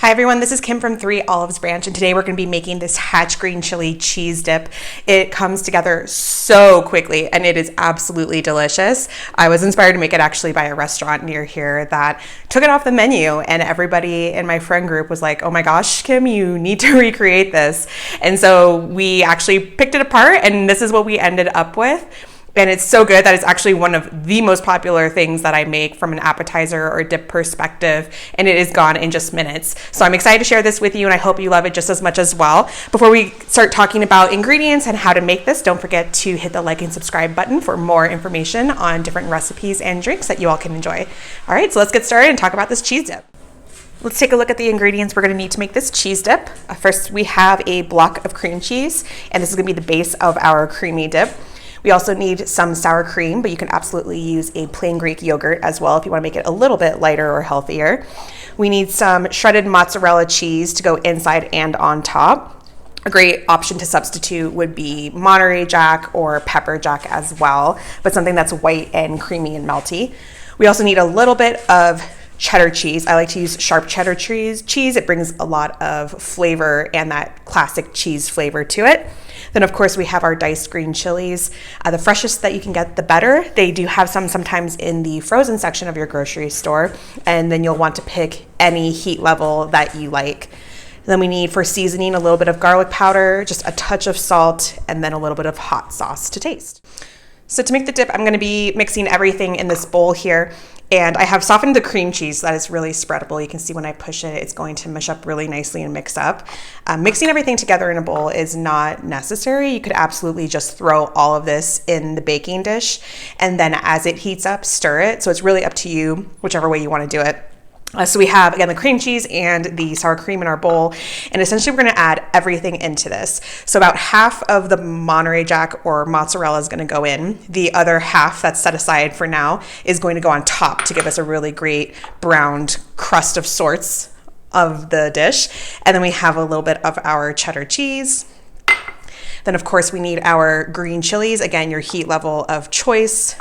Hi everyone, this is Kim from 3 Olives Branch, and today we're going to be making this Hatch green chili cheese dip. It comes together so quickly and it is absolutely delicious. I was inspired to make it actually by a restaurant near here that took it off the menu, and everybody in my friend group was like, oh my gosh, Kim, you need to recreate this. And so we actually picked it apart and this is what we ended up with. And it's so good that it's actually one of the most popular things that I make from an appetizer or dip perspective, and it is gone in just minutes. So I'm excited to share this with you, and I hope you love it just as much as well. Before we start talking about ingredients and how to make this, don't forget to hit the like and subscribe button for more information on different recipes and drinks that you all can enjoy. All right, so let's get started and talk about this cheese dip. Let's take a look at the ingredients we're going to need to make this cheese dip. First, we have a block of cream cheese, and this is going to be the base of our creamy dip. We also need some sour cream, but you can absolutely use a plain Greek yogurt as well if you want to make it a little bit lighter or healthier. We need some shredded mozzarella cheese to go inside and on top. A great option to substitute would be Monterey Jack or pepperjack as well, but something that's white and creamy and melty. We also need a little bit of cheddar cheese. I like to use sharp cheddar cheese. It brings a lot of flavor and that classic cheese flavor to it. Then of course we have our diced green chilies. The freshest that you can get, the better. They do have some sometimes in the frozen section of your grocery store, and then you'll want to pick any heat level that you like. Then we need, for seasoning, a little bit of garlic powder, just a touch of salt, and then a little bit of hot sauce to taste. So to make the dip, I'm going to be mixing everything in this bowl here. And I have softened the cream cheese so that is really spreadable. You can see when I push it, it's going to mush up really nicely and mix up. Mixing everything together in a bowl is not necessary. You could absolutely just throw all of this in the baking dish, and then as it heats up, stir it. So it's really up to you, whichever way you want to do it. So we have, again, the cream cheese and the sour cream in our bowl, and essentially we're going to add everything into this. So about half of the Monterey Jack or mozzarella is going to go in. The other half that's set aside for now is going to go on top to give us a really great browned crust of sorts of the dish. And then we have a little bit of our cheddar cheese. Then of course we need our green chilies, again, your heat level of choice.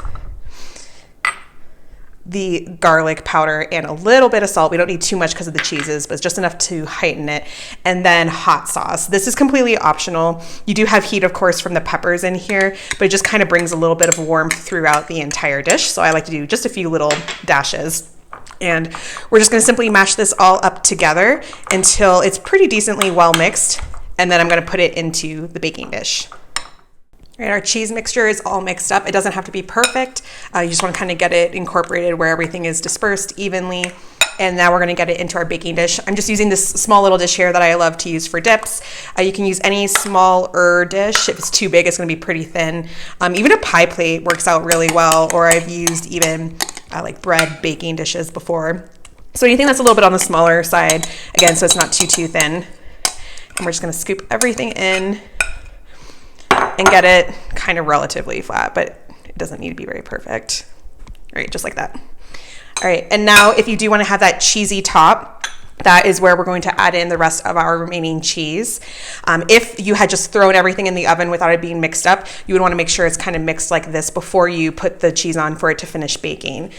The garlic powder and a little bit of salt. We don't need too much because of the cheeses, but it's just enough to heighten it. And then hot sauce. This is completely optional. You do have heat, of course, from the peppers in here, but it just kind of brings a little bit of warmth throughout the entire dish. So I like to do just a few little dashes. And we're just going to simply mash this all up together until it's pretty decently well mixed. And then I'm going to put it into the baking dish. Right, our cheese mixture is all mixed up. It doesn't have to be perfect. You just want to kind of get it incorporated where everything is dispersed evenly. And now we're going to get it into our baking dish. I'm just using this small little dish here that I love to use for dips. You can use any smaller dish. If it's too big, it's going to be pretty thin. Even a pie plate works out really well, or I've used even like bread baking dishes before. So anything that's a little bit on the smaller side, again, so it's not too thin. And we're just going to scoop everything in and get it kind of relatively flat, but it doesn't need to be very perfect. All right, just like that. All right, and now if you do want to have that cheesy top, that is where we're going to add in the rest of our remaining cheese. If you had just thrown everything in the oven without it being mixed up, you would want to make sure it's kind of mixed like this before you put the cheese on for it to finish baking.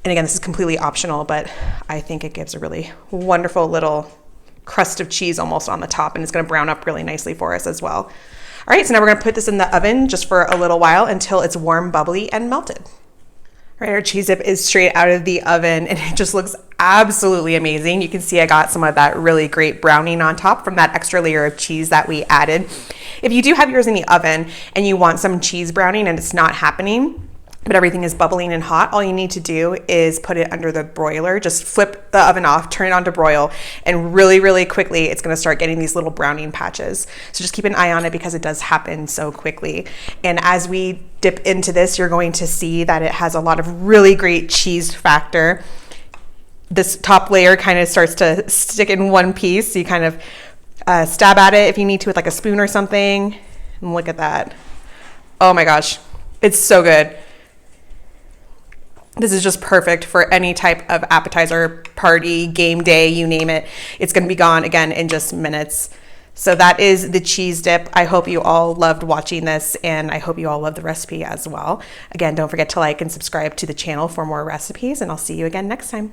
And again, this is completely optional, but I think it gives a really wonderful little crust of cheese almost on the top, and it's going to brown up really nicely for us as well. All right, so now we're going to put this in the oven just for a little while until it's warm, bubbly, and melted. All right, our cheese dip is straight out of the oven, and it just looks absolutely amazing. You can see I got some of that really great browning on top from that extra layer of cheese that we added. If you do have yours in the oven and you want some cheese browning and it's not happening, but everything is bubbling and hot, all you need to do is put it under the broiler. Just flip the oven off, turn it on to broil, and really quickly it's going to start getting these little browning patches. So just keep an eye on it because it does happen so quickly. And as we dip into this, you're going to see that it has a lot of really great cheese factor. This top layer kind of starts to stick in one piece. So you kind of stab at it if you need to with like a spoon or something. And look at that. Oh my gosh, it's so good. This is just perfect for any type of appetizer, party, game day, you name it. It's going to be gone again in just minutes. So that is the cheese dip. I hope you all loved watching this, and I hope you all love the recipe as well. Again, don't forget to like and subscribe to the channel for more recipes, and I'll see you again next time.